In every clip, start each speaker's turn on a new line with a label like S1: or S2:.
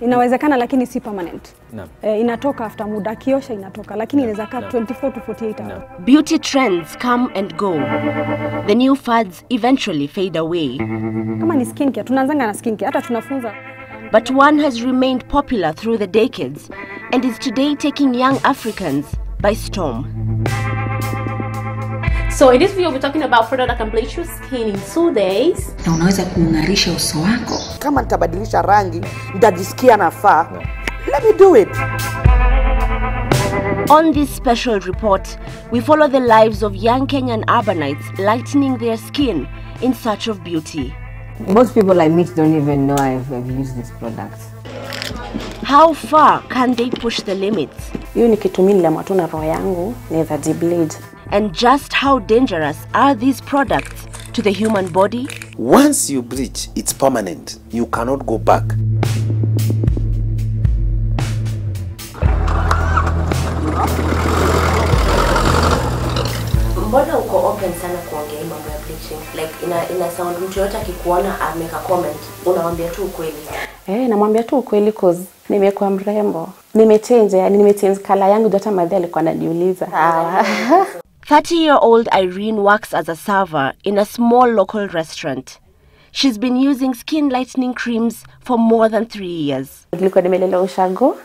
S1: Inawezekana lakini si permanent.
S2: No.
S1: Inatoka after muda kiosha inatoka lakini inaweza kaa 24 to 48 hours.
S3: Beauty trends come and go. The new fads eventually fade away.
S1: Kama ni skincare, tunaanzanga na skincare, hata tunafunza.
S3: But one has remained popular through the decades and is today taking young Africans by storm.
S4: So in this video we're talking about product that can bleach your skin in 2 days.
S5: Na unaweza kung'arisha uso wako.
S6: Kama nitabadilisha rangi, nitajisikia nafaa. Let me do it.
S3: On this special report, we follow the lives of young Kenyan urbanites lightening their skin in search of beauty.
S7: Most people I meet don't even know I've used these products.
S3: How far can they push the limits?
S8: Hiyo nikitumia ile matunda roho yangu naweza jibleed.
S3: And just how dangerous are these products to the human body?
S2: Once you bleach, it's permanent. You cannot go back.
S3: Mbona uko open sana kuongea mambo ya bleaching? Like ina sound mtu yote akikuona ameka comment, unamwambia tu ukweli.
S8: Namwambia tu ukweli cause nimekuwa mrembo. Nimechange color yangu hata madhi alikuwa ananiuliza.
S3: 30-year-old Irene works as a server in a small local restaurant. She's been using skin lightening creams for more than 3 years.
S8: Nilikuwa nimelelewa Ushago.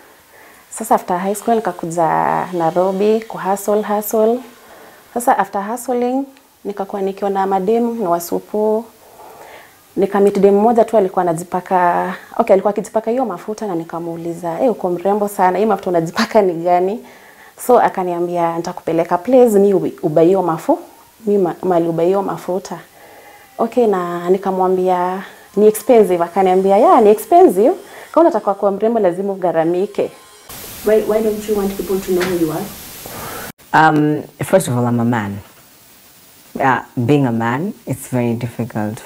S8: Sasa after high school nikakuja Nairobi hustle. Sasa after hustling nikakuwa nikiona madem na wasupu. Nikamit dem mmoja tu alikuwa anajipaka, alikuwa akijipaka hiyo mafuta na nikamuuliza, uko mrembo sana, hii mafuta unajipaka ni gani? So akaniambia nitakupeleka place ni ubai hiyo mafuta. Mimi mali ubai hiyo mafuta. Na nikamwambia ni expensive, akaniambia ni expensive. Kama unataka kuwa mrembo lazima ugaramike.
S3: Why don't you want people to know who you are?
S7: First of all, I'm a man. Being a man, it's very difficult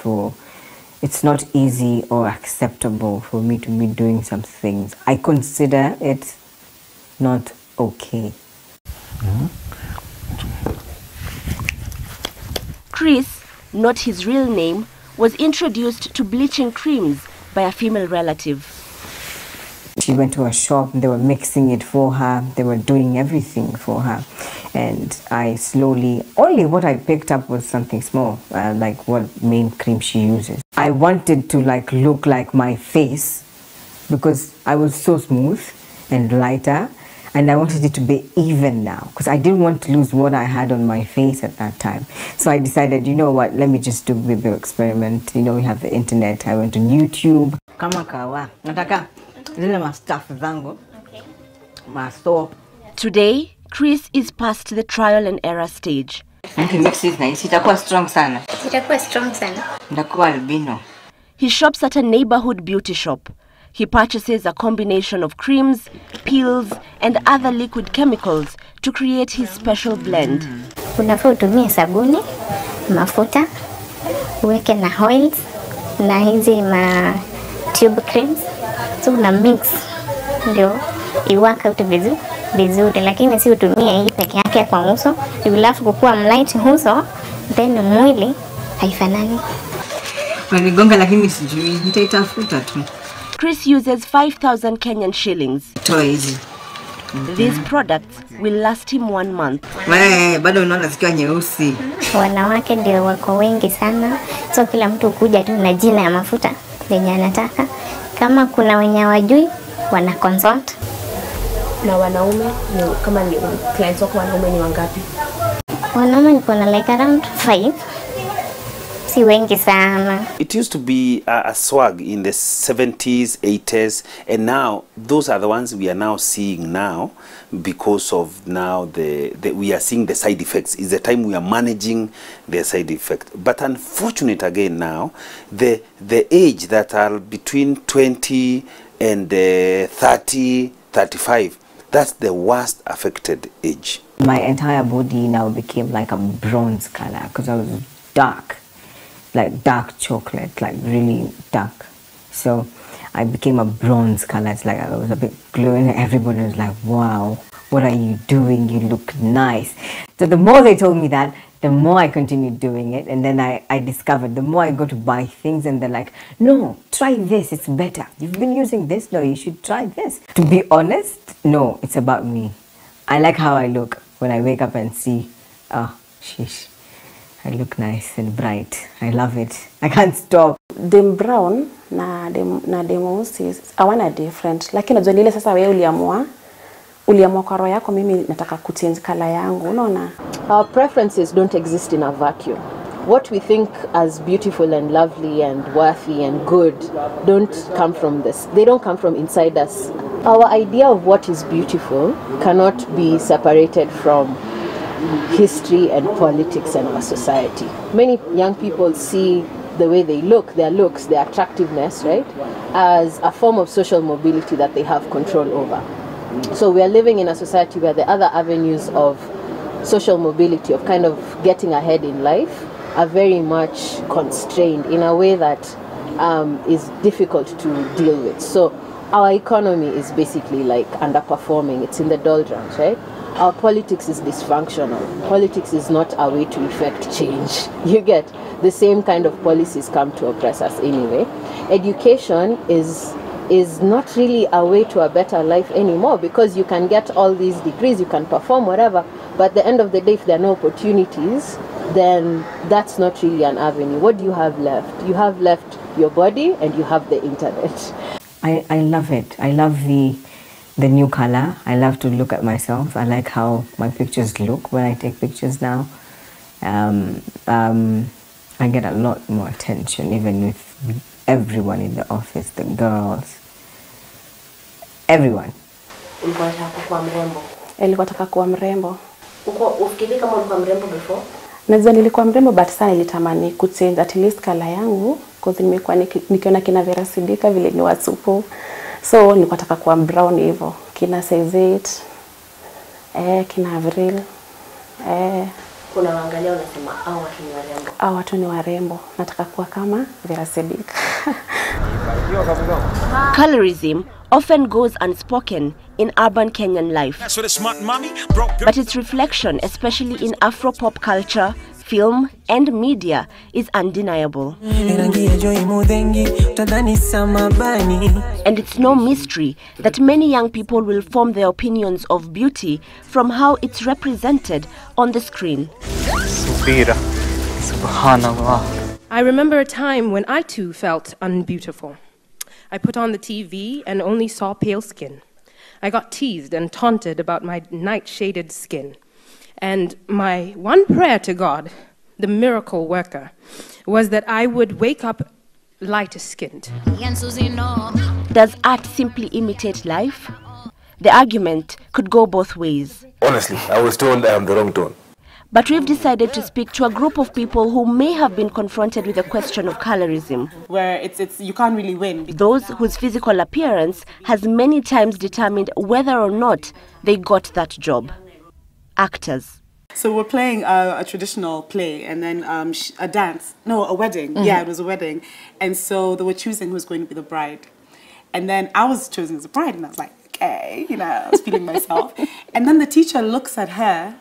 S7: it's not easy or acceptable for me to be doing some things. I consider it not okay.
S3: Chris, not his real name, was introduced to bleaching creams by a female relative.
S7: She went to a shop, they were mixing it for her, they were doing everything for her. And I slowly, only what I picked up was something small, like what main cream she uses. I wanted to look like my face because I was so smooth and lighter, and I wanted it to be even now because I didn't want to lose what I had on my face at that time. So I decided, you know what, let me just do a bit of experiment. You know, we have the internet. I went on YouTube.
S5: Kama kawa, nataka zile ma stuff zangu. Ma soap.
S3: Today, Chris is past the trial and error stage.
S5: Mix it nice. Itakuwa strong sana. Ndakuwa albino.
S3: He shops at a neighborhood beauty shop. He purchases a combination of creams, peels, and other liquid chemicals to create his special blend.
S9: Unafaa utumie sabuni, mafuta, uweke na oils, na hizi ma tube creams. So una mix ndio iwork out vizuri, lakini si utumie hii peke yake kwa uso. Ilafu kukua mlight uso, then mwili haifanani.
S5: Wanigonga lakini sijui, nitaitafuta tu.
S3: Chris uses 5,000 Kenyan shillings.
S5: Toa hizi.
S3: These products will last him 1 month.
S5: Bado unaona zikiwa nyeusi.
S9: Wanawake ndio wako wengi sana. So kila mtu kuja tu na jina ya mafuta yenye anataka. Kama kuna wenye hawajui, wana consult.
S3: Na wanaume kama ni clients wako wanaume ni wangapi?
S9: Wanaume niko na like around 5. Si wengi sana.
S2: It used to be a swag in the 70s, 80s, and now those are the ones we are now seeing now because of now we are seeing the side effects. It's the time we are managing the side effect. But unfortunate again now, the age that are between 20 and 30, 35, that's the worst affected age.
S7: My entire body now became like a bronze color because I was dark. Like dark chocolate, like really dark. So I became a bronze color. It's like I was a bit glowing. Everybody was like, wow, what are you doing? You look nice. So the more they told me that, the more I continued doing it, and then I discovered the more I go to buy things and they're like, no, try this, it's better. You've been using this, no, you should try this. To be honest, no, it's about me. I like how I look when I wake up and see, oh, sheesh, I look nice and bright. I love it. I can't stop.
S8: Dem brown na dem weusi hawana different. Lakini unajua ile sasa wewe uliamua kwa roho yako mimi nataka kuchange color yangu, unaona?
S10: Our preferences don't exist in a vacuum. What we think as beautiful and lovely and worthy and good don't come from this. They don't come from inside us. Our idea of what is beautiful cannot be separated from history and politics and our society. Many young people see the way they look, their looks, their attractiveness, right, as a form of social mobility that they have control over. So we are living in a society where the other avenues of social mobility, of kind of getting ahead in life, are very much constrained in a way that is difficult to deal with. So our economy is basically like underperforming. It's in the doldrums, right? Our politics is dysfunctional. Politics is not a way to effect change. You get the same kind of policies come to oppress us anyway. Education is not really a way to a better life anymore, because you can get all these degrees, you can perform whatever, but at the end of the day, if there are no opportunities, then that's not really an avenue. What do you have left? You have left your body and you have the internet.
S7: I love it. I love the new color. I love to look at myself. I like how my pictures look when I take pictures now. I get a lot more attention, even with everyone in the office, the girls, everyone.
S3: Ulikuwa unataka kuwa mrembo?
S8: Nilikuwa nataka kuwa mrembo.
S3: Ufikiri kama ulikuwa mrembo before?
S8: Naweza nilikuwa mrembo, but sana nilitamani kuchange at least color yangu, because nimekuwa nikiona kina Vera Sidika vile ni wasupu. So nilikuwa nataka kuwa brown hivyo. Kina Sezet, kina Avril,
S3: kuna waangalia unasema hao watu ni warembo.
S8: Hao watu ni warembo. Nataka kuwa kama Vera Sidika.
S3: Colorism often goes unspoken in urban Kenyan life, but its reflection, especially in Afro-pop culture, film and media, is undeniable. And it's no mystery that many young people will form their opinions of beauty from how it's represented on the screen.
S11: I remember a time when I too felt unbeautiful. I put on the TV and only saw pale skin. I got teased and taunted about my night-shaded skin. And my one prayer to God, the miracle worker, was that I would wake up lighter-skinned.
S3: Does art simply imitate life? The argument could go both ways.
S12: Honestly, I was told I am the wrong tone.
S3: But we've decided to speak to a group of people who may have been confronted with the question of colorism.
S13: Where it's you can't really win.
S3: Those whose physical appearance has many times determined whether or not they got that job. Actors.
S13: So we're playing a traditional play, and then a wedding. Mm-hmm. Yeah, it was a wedding. And so they were choosing who's going to be the bride. And then I was chosen as a bride, and I was like, okay, I was feeling myself. And then the teacher looks at her,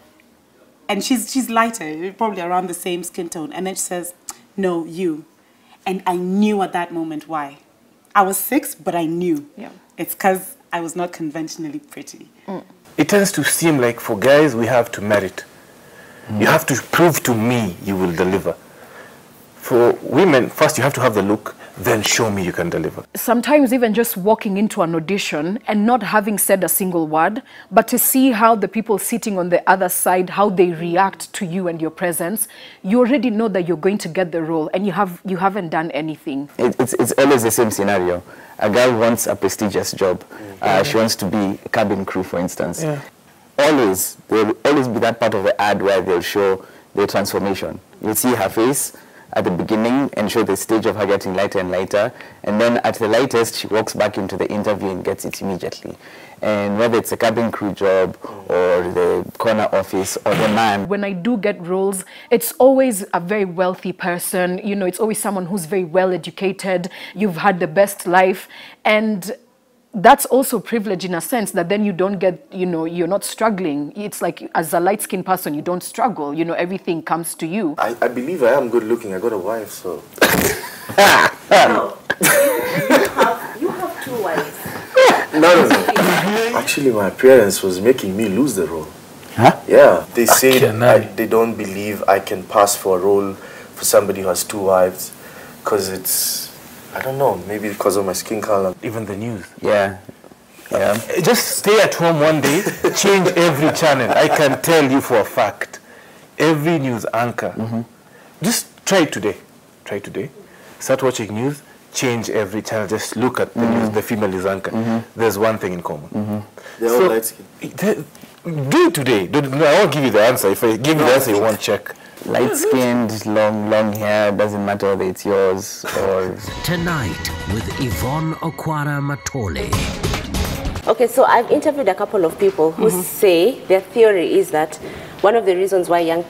S13: and she's lighter, probably around the same skin tone. And then she says, no, you. And I knew at that moment why. I was 6, but I knew. Yeah. It's because I was not conventionally pretty.
S12: Mm. It tends to seem like for guys, we have to merit. You have to prove to me you will deliver. For women, first you have to have the look, then show me you can deliver.
S14: Sometimes even just walking into an audition and not having said a single word, but to see how the people sitting on the other side, how they react to you and your presence, you already know that you're going to get the role, and you haven't done anything.
S15: It's always the same scenario. A girl wants a prestigious job. She wants to be a cabin crew, for instance. Yeah. There will always be that part of the ad where they'll show the transformation. You'll see her face at the beginning and show the stage of her getting lighter and lighter, and then at the lightest she walks back into the interview and gets it immediately. And whether it's a cabin crew job or the corner office or the man.
S14: When I do get roles, it's always a very wealthy person, it's always someone who's very well educated, you've had the best life, and that's also privilege in a sense, that then you don't get, you know, you're not struggling. It's like, as a light-skinned person, you don't struggle. You know, everything comes to you.
S12: I believe I am good looking. I got a wife, so.
S10: You have 2 wives.
S12: No. Actually, my appearance was making me lose the role.
S2: Huh?
S12: Yeah, they say they don't believe I can pass for a role for somebody who has 2 wives, because it's, I don't know, maybe because of my skin color. Even the news.
S15: Yeah.
S12: Just stay at home one day, change every channel. I can tell you for a fact, every news anchor. Just try it today. Try today. Start watching news, change every channel. Just look at the news, the female is anchor. There's one thing in common.
S15: They're
S12: all
S15: light
S12: skinned. Do it today. I won't give you the answer. If I give you the answer, you won't check.
S15: Light-skinned, long hair, doesn't matter whether it's yours or...
S16: Tonight with Yvonne Okwara Matole.
S3: Okay, so I've interviewed a couple of people who say their theory is that one of the reasons why young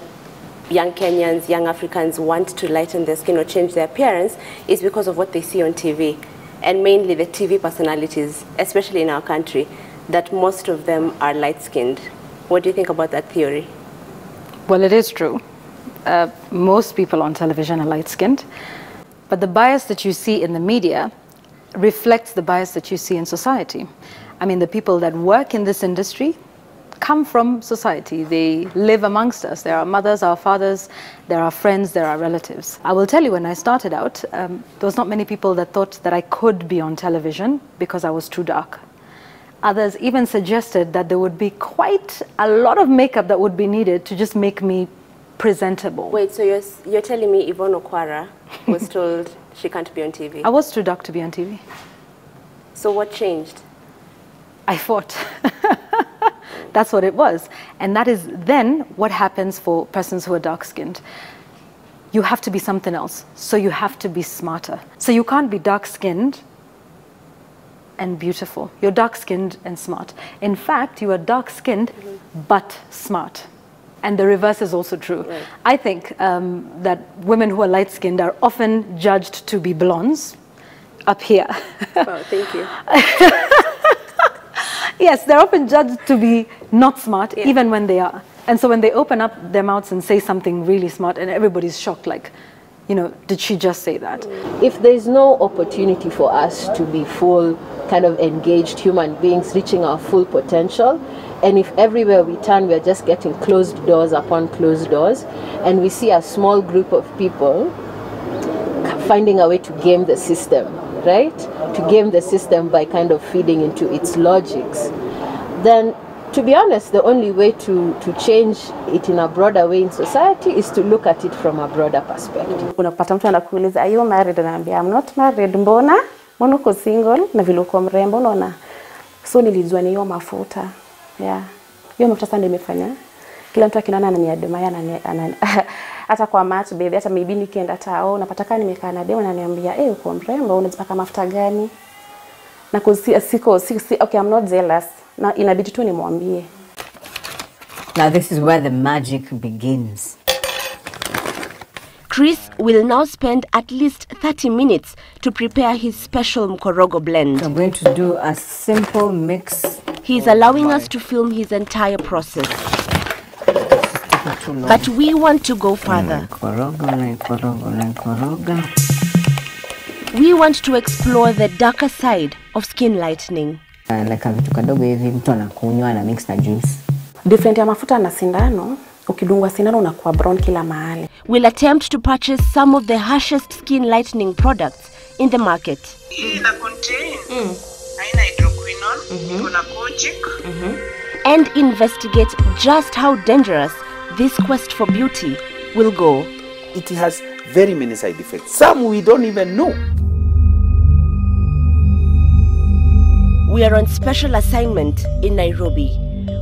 S3: Kenyans, young Africans want to lighten their skin or change their appearance is because of what they see on TV, and mainly the TV personalities, especially in our country, that most of them are light-skinned. What do you think about that theory?
S17: Well, it is true. Most people on television are light-skinned, but the bias that you see in the media reflects the bias that you see in society. I mean, the people that work in this industry come from society. They live amongst us. There are mothers, our fathers, there are friends, there are relatives. I will tell you, when I started out, there was not many people that thought that I could be on television because I was too dark. Others even suggested that there would be quite a lot of makeup that would be needed to just make me presentable.
S3: Wait, so you're telling me Yvonne Okwara was told she can't be on TV?
S17: I was too dark to be on TV.
S3: So what changed?
S17: I fought. That's what it was. And that is then what happens for persons who are dark-skinned. You have to be something else. So you have to be smarter. So you can't be dark-skinned and beautiful. You're dark-skinned and smart. In fact, you are dark-skinned but smart. And the reverse is also true.
S3: Right.
S17: I think that women who are light-skinned are often judged to be blondes up here.
S3: Oh, thank you.
S17: Yes, they're often judged to be not smart, even when they are. And so when they open up their mouths and say something really smart, and everybody's shocked, like, you know, did she just say that?
S10: If there's no opportunity for us to be full, kind of engaged human beings reaching our full potential, and if everywhere we turn we're just getting closed doors upon closed doors, and we see a small group of people finding a way to game the system, right? To game the system by kind of feeding into its logics, then to be honest, the only way to change it in a broader way in society is to look at it from a broader perspective.
S8: Unapata mtu anakuuliza, are you married? Anaambia, I'm not married. Mbona uko single na vile uko mrembo unaona? So nilijua ni hiyo mafuta. Yeah. Hiyo mafuta sana nimefanya. Kila mtu akiniona ananiadmire hata kwa match baby, hata maybe nikienda tao unapata kama nimekaa na demo ananiambia, uko mrembo, unajipaka mafuta gani? Na okay, I'm not jealous. Na inabidi tu nimwambie.
S7: Now this is where the magic begins.
S3: Chris will now spend at least 30 minutes to prepare his special mkorogo blend.
S7: I'm going to do a simple mix.
S3: He's allowing us to film his entire process. But we want to go further. We want to explore the darker side of skin lightening.
S8: Different ya mafuta na sindano, ukidungwa sindano unakuwa brown kila mahali.
S3: We'll attempt to purchase some of the harshest skin lightening products in the market.
S18: Ina contain aina hydroquinone, kuna kojic.
S3: And investigate just how dangerous this quest for beauty will go.
S2: It has very many side effects. Some we don't even know.
S3: We are on special assignment in Nairobi.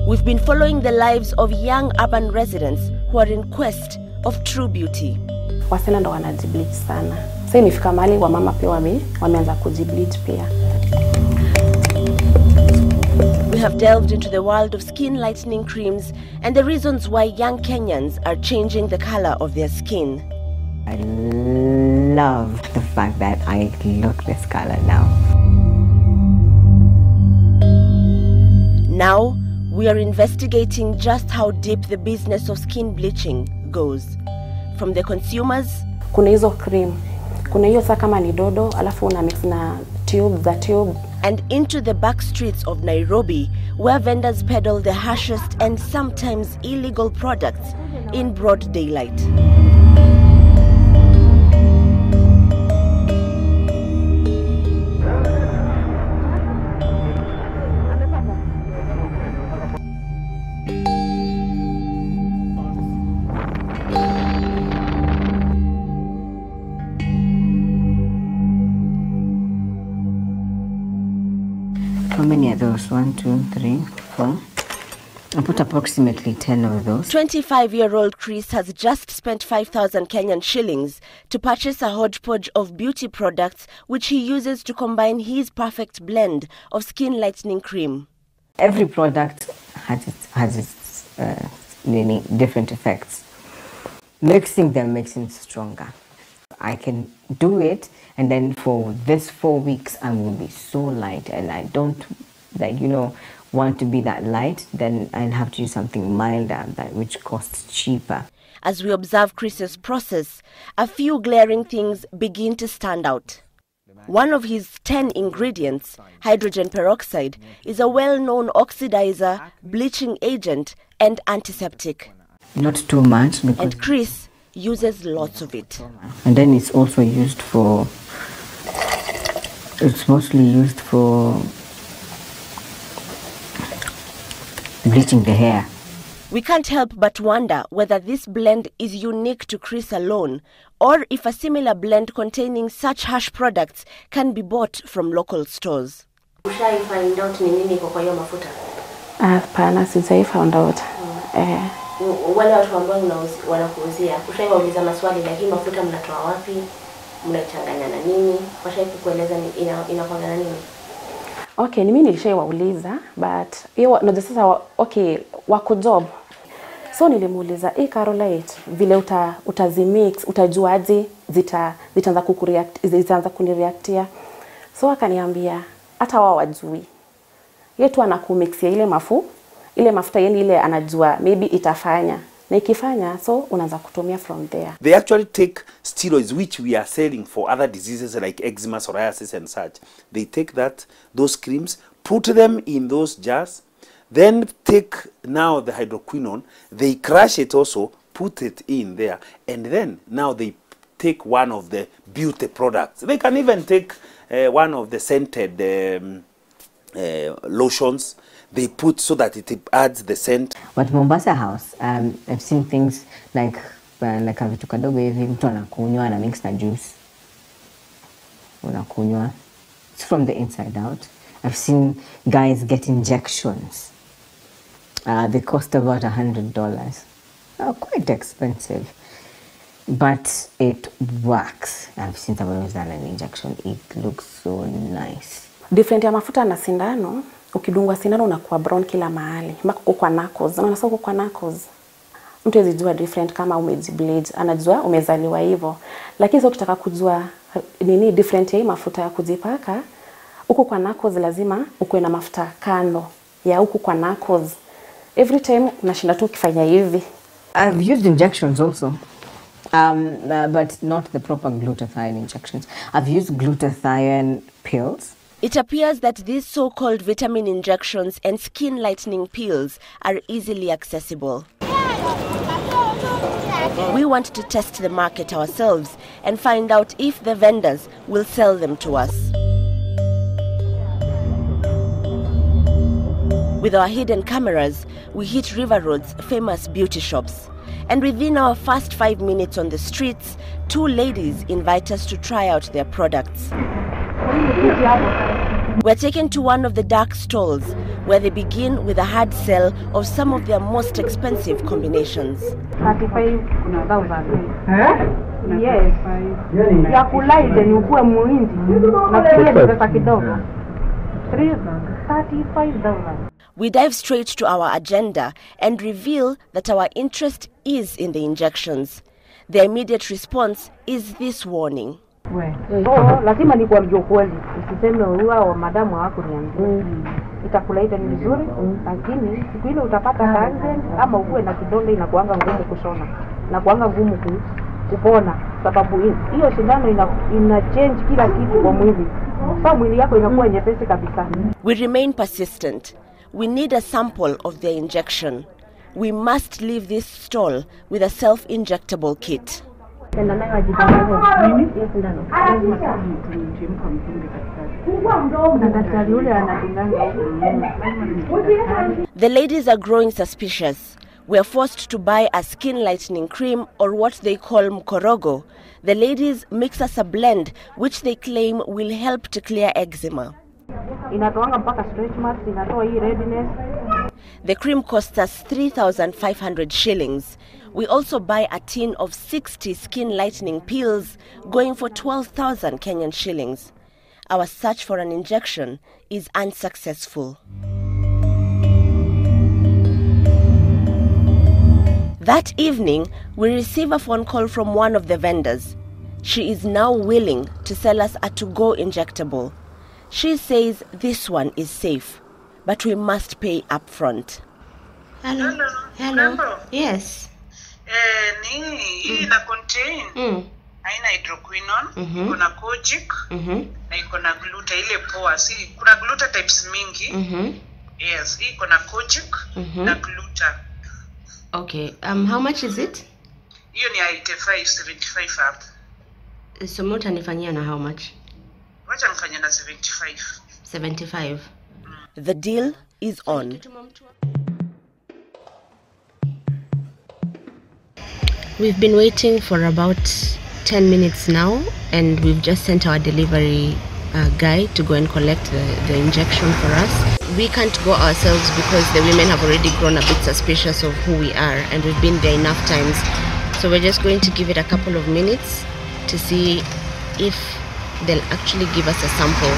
S3: We've been following the lives of young urban residents who are in quest of true beauty.
S8: Wasichana ndo wanajibleach sana. Sasa imefika mahali wa mama pia wameanza kujibleach pia.
S3: We have delved into the world of skin lightening creams and the reasons why young Kenyans are changing the color of their skin.
S7: I love the fact that I look this color now.
S3: Now, we are investigating just how deep the business of skin bleaching goes. From the consumers,
S8: kuna hizo cream, kuna hiyo saa kama ni dodo, alafu una mix na tube,
S3: and into the back streets of Nairobi, where vendors peddle the harshest and sometimes illegal products in broad daylight.
S7: How many are those? 1, 2, 3, 4. I put approximately 10 of those.
S3: 25-year-old Chris has just spent 5,000 Kenyan shillings to purchase a hodgepodge of beauty products which he uses to combine his perfect blend of skin lightening cream.
S7: Every product has its different effects. Mixing them makes it stronger. I can do it, and then for this 4 weeks I will be so light, and I don't want to be that light. Then I'll have to use something milder, which costs cheaper.
S3: As we observe Chris's process, a few glaring things begin to stand out. One of his 10 ingredients, hydrogen peroxide, is a well-known oxidizer, bleaching agent, and antiseptic.
S7: Not too much,
S3: and Chris uses lots of it.
S7: And then it's also used for, it's mostly used for bleaching the hair.
S3: We can't help but wonder whether this blend is unique to Chris alone, or if a similar blend containing such harsh products can be bought from local stores. Ushai find out ni nini iko kwa hiyo mafuta?
S8: Hapana, sijai found out.
S3: Wale watu ambao wanakuuzia, ushai wauliza maswali na hii mafuta mnatoa wapi? Mnachanganya na nini? Washai kukueleza inakwanga na nini?
S8: Okay, ni mimi nilishai wauliza, but hiyo no sasa okay, wako job. So nilimuuliza, Caroline, vile utazimix, utajuaje zitaanza kukureact, zitaanza kunireactia. So akaniambia hata wao wajui. Yeye tu anakumixia ile mafuta yani ile anajua maybe itafanya. Na ikifanya, so unaanza kutumia from there.
S2: They actually take steroids which we are selling for other diseases like eczema, psoriasis and such. They take those creams, put them in those jars, then take now the hydroquinone, they crush it also, put it in there, and then now they take one of the beauty products. They can even take one of the scented lotions. They put so that it adds the scent.
S7: But Mombasa House, I've seen things like a vitu kadogo hivi mtu anakunywa na mix na juice. Unakunywa. It's from the inside out. I've seen guys get injections. They cost about $100. Quite expensive. But it works. I've seen someone who's done an injection. It looks so nice.
S8: Different ya mafuta na sindano. Ukidungwa sindano unakuwa brown kila mahali. Mpaka uko kwa knuckles. Na unasema uko kwa knuckles. Mtu hawezi different kama umejiblade. Anajua umezaliwa hivyo. Lakini sio ukitaka kujua nini different ya hii mafuta ya kujipaka, uko kwa knuckles lazima uko na mafuta kando ya uko kwa knuckles. Every time unashinda tu ukifanya hivi.
S7: I've used injections also. But not the proper glutathione injections. I've used glutathione pills.
S3: It appears that these so-called vitamin injections and skin lightening pills are easily accessible. We want to test the market ourselves and find out if the vendors will sell them to us. With our hidden cameras, we hit River Road's famous beauty shops. And within our first 5 minutes on the streets, 2 ladies invite us to try out their products. We're taken to one of the dark stalls where they begin with a hard sell of some of their most expensive combinations.
S19: 35,000. Yes. Ya kulaide ni ukue muhindi na kile ni pesa kidogo. 35,000.
S3: We dive straight to our agenda and reveal that our interest is in the injections. The immediate response is this warning.
S19: Lazima nikuambie kweli. Usiseme huwa wa madamu hawako niambia. itakuleta ni vizuri, lakini siku ile utapata accident ama uwe na kidole inakuanga ngumu kushona, inakuanga ngumu kupona, sababu hiyo sindano ina change kila kitu kwa mwili. So mwili yako inakuwa nyepesi kabisa.
S3: We remain persistent. We need a sample of their injection. We must leave this stall with a self-injectable kit. The ladies are growing suspicious. We are forced to buy a skin lightening cream, or what they call mkorogo. The ladies mix us a blend which they claim will help to clear eczema. The cream costs us 3,500 shillings. We also buy a tin of 60 skin lightening pills, going for 12,000 Kenyan shillings. Our search for an injection is unsuccessful. That evening, we receive a phone call from one of the vendors. She is now willing to sell us a to-go injectable. She says this one is safe, but we must pay up front.
S18: Hello.
S3: Hello. Yes.
S18: Hii ina contain haina hydroquinone, kuna kojic na iko na gluta ile poa. Si kuna gluta types mingi. Yes, hii iko na kojic na gluta.
S3: Okay. How much is it?
S18: Hiyo ni 75 up.
S3: So mota nifanyia na how much?
S18: Wacha nifanyia na 75.
S3: 75. The deal is on. We've been waiting for about 10 minutes now, and we've just sent our delivery guy to go and collect the injection for us. We can't go ourselves because the women have already grown a bit suspicious of who we are, and we've been there enough times. So we're just going to give it a couple of minutes to see if they'll actually give us a sample.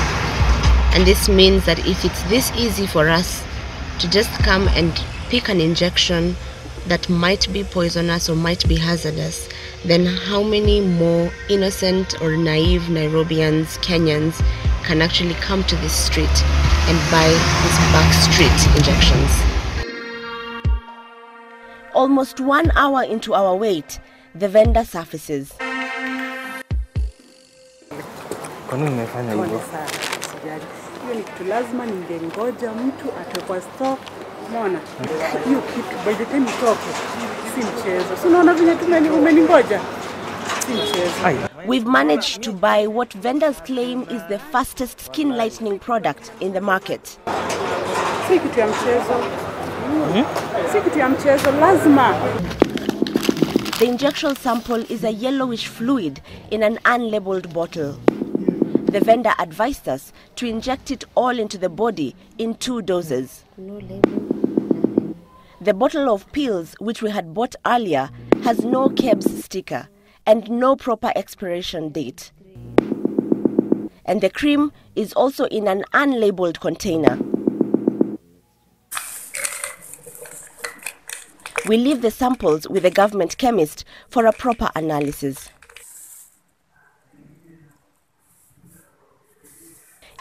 S3: And this means that if it's this easy for us to just come and pick an injection that might be poisonous or might be hazardous, then how many more innocent or naive Nairobians, Kenyans, can actually come to this street and buy these back street injections? Almost 1 hour into our wait, the vendor surfaces.
S12: Kwa nini umefanya hivyo?
S13: Hiyo ni kitu lazima ningengoja mtu atakuwa stock. Unaona? Hiyo kitu by the time itoke si mchezo. Si unaona vile umeningoja? Si mchezo.
S3: We've managed to buy what vendors claim is the fastest skin lightening product in the market.
S13: Si kitu ya mchezo. Si kitu ya mchezo lazima.
S3: The injection sample is a yellowish fluid in an unlabeled bottle. The vendor advised us to inject it all into the body in 2 doses. No label. The bottle of pills, which we had bought earlier, has no KEBS sticker and no proper expiration date. And the cream is also in an unlabeled container. We leave the samples with the government chemist for a proper analysis.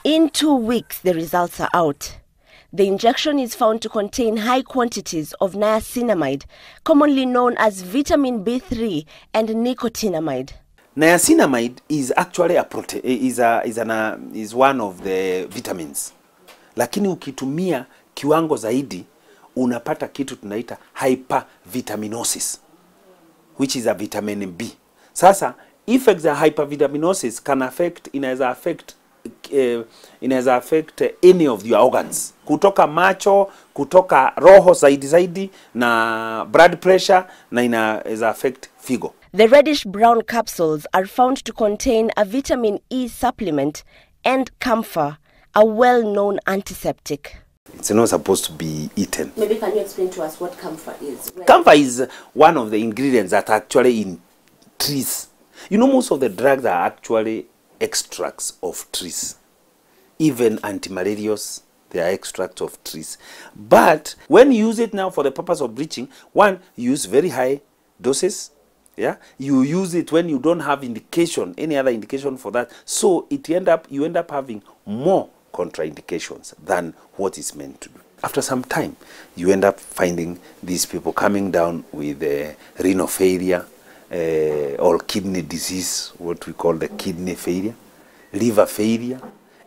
S3: In 2 weeks, the results are out. The injection is found to contain high quantities of niacinamide, commonly known as vitamin B3 and nicotinamide.
S2: Niacinamide is actually a protein, is one of the vitamins. Lakini ukitumia kiwango zaidi, unapata kitu tunaita hypervitaminosis, which is a vitamin B. Sasa, effects of hypervitaminosis can affect, inaweza affect any of your organs. Kutoka macho, kutoka roho zaidi na blood pressure, na inaweza affect figo.
S3: The reddish brown capsules are found to contain a vitamin E supplement and camphor, a well-known antiseptic.
S2: It's not supposed to be eaten.
S3: Maybe can you explain to us what camphor is?
S2: Camphor is one of the ingredients that are actually in trees. You know, most of the drugs are actually extracts of trees. Even antimalarials, they are extracts of trees. But when you use it now for the purpose of bleaching, one, you use very high doses. Yeah, you use it when you don't have indication, any other indication for that. So you end up having more contraindications than what is meant to do. After some time, you end up finding these people coming down with renal failure or kidney disease, what we call the kidney failure, liver failure,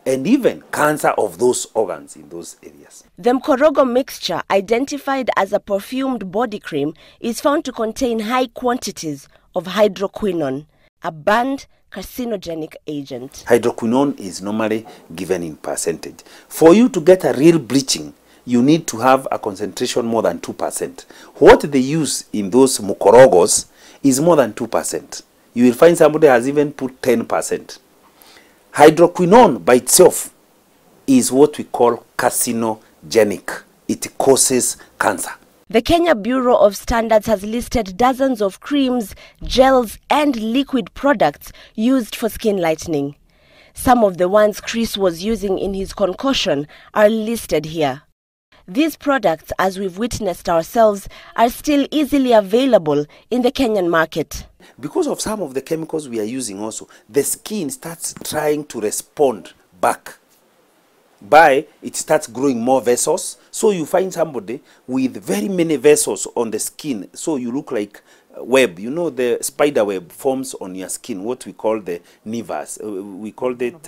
S2: and even cancer of those organs in those areas.
S3: The mkorogo mixture, identified as a perfumed body cream, is found to contain high quantities of hydroquinone, a banned carcinogenic agent.
S2: Hydroquinone is normally given in percentage. For you to get a real bleaching, you need to have a concentration more than 2%. What they use in those mukorogos is more than 2%. You will find somebody has even put 10%. Hydroquinone by itself is what we call carcinogenic. It causes cancer.
S3: The Kenya Bureau of Standards has listed dozens of creams, gels, and liquid products used for skin lightening. Some of the ones Chris was using in his concoction are listed here. These products, as we've witnessed ourselves, are still easily available in the Kenyan market.
S2: Because of some of the chemicals we are using also, the skin starts trying to respond back. It starts growing more vessels. So you find somebody with very many vessels on the skin. So you look like a web. You know, the spider web forms on your skin, what we call the nevus. We call it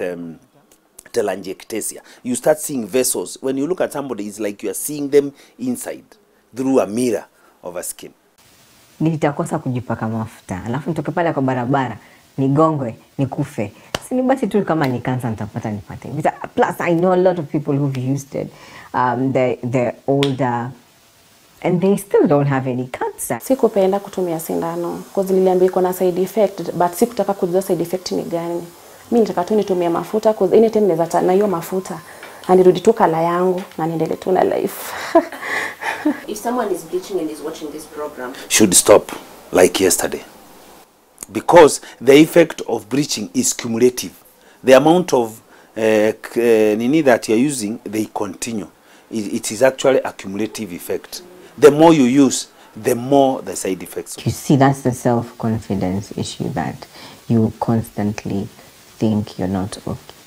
S2: telangiectasia. You start seeing vessels. When you look at somebody, it's like you are seeing them inside through a mirror of a skin.
S7: Nitakosa kujipaka mafuta, alafu nitoke pale kwa barabara, nigongwe, nikufe. Sini basi tu kama ni cancer nitapata nipate. Plus I know a lot of people who've used it. They're older and they still don't have any cancer.
S8: Sikupenda kutumia sindano because niliambiwa iko na side effect, but sikutaka kujua side effect ni gani. Mimi nitaka tu nitumie mafuta because anytime naweza na hiyo mafuta na nirudi tu kala yangu na niendelee tu na life.
S3: If someone is bleaching and is watching this program,
S2: should stop like yesterday. Because the effect of bleaching is cumulative. The amount of nini that you are using, they continue. It is actually a cumulative effect. The more you use, the more the side effects.
S7: You see, that's the self-confidence issue, that you constantly think you're not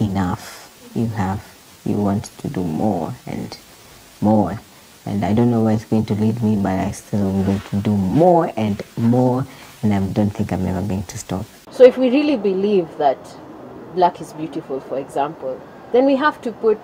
S7: enough. You want to do more and more. And I don't know where it's going to lead me, but I still am going to do more and more. And I don't think I'm ever going to stop.
S10: So if we really believe that black is beautiful, for example, then we have to put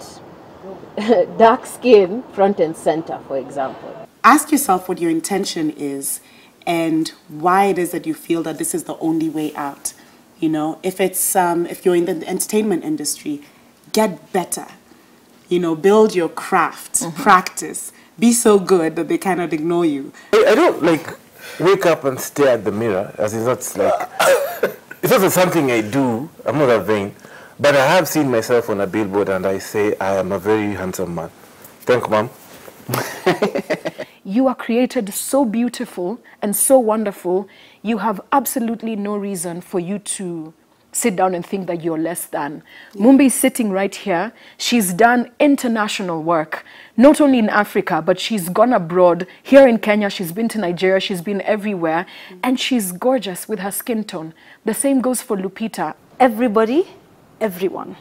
S10: dark skin front and center, for example.
S13: Ask yourself what your intention is and why it is that you feel that this is the only way out. You know, if it's if you're in the entertainment industry, get better. You know, build your craft, practice, be so good that they cannot ignore you.
S12: I don't like wake up and stare at the mirror, as it's not like it's not something I do. I'm not that vain, but I have seen myself on a billboard and I say I am a very handsome man. Thank you, Mom.
S14: You are created so beautiful and so wonderful. You have absolutely no reason for you to sit down and think that you're less than. Mumbi is sitting right here. She's done international work, not only in Africa, but she's gone abroad. Here in Kenya, she's been to Nigeria, she's been everywhere, and she's gorgeous with her skin tone. The same goes for Lupita.
S17: Everybody, everyone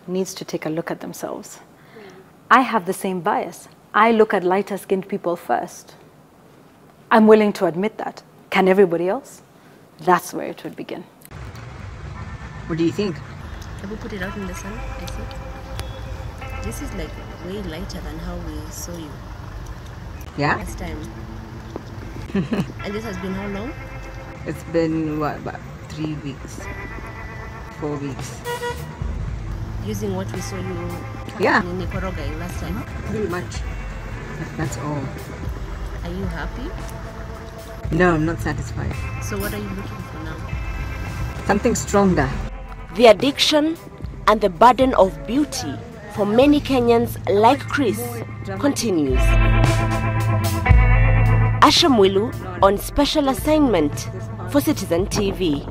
S17: needs to take a look at themselves. I have the same bias. I look at lighter skinned people first. I'm willing to admit that. Can everybody else? That's where it would begin.
S7: What do you think?
S3: Have we put it out in the sun? I think this is like way lighter than how we saw you.
S7: Yeah?
S3: Last time. And this has been how long?
S7: It's been what, about 3 weeks, 4 weeks.
S3: Using what we saw you in Nikoroga last time?
S7: Pretty much. That's all.
S3: Are you happy?
S7: No, I'm not satisfied.
S3: So what are you looking for now?
S7: Something stronger.
S3: The addiction and the burden of beauty for many Kenyans like Chris continues. Asha Mwilu on special assignment for Citizen TV.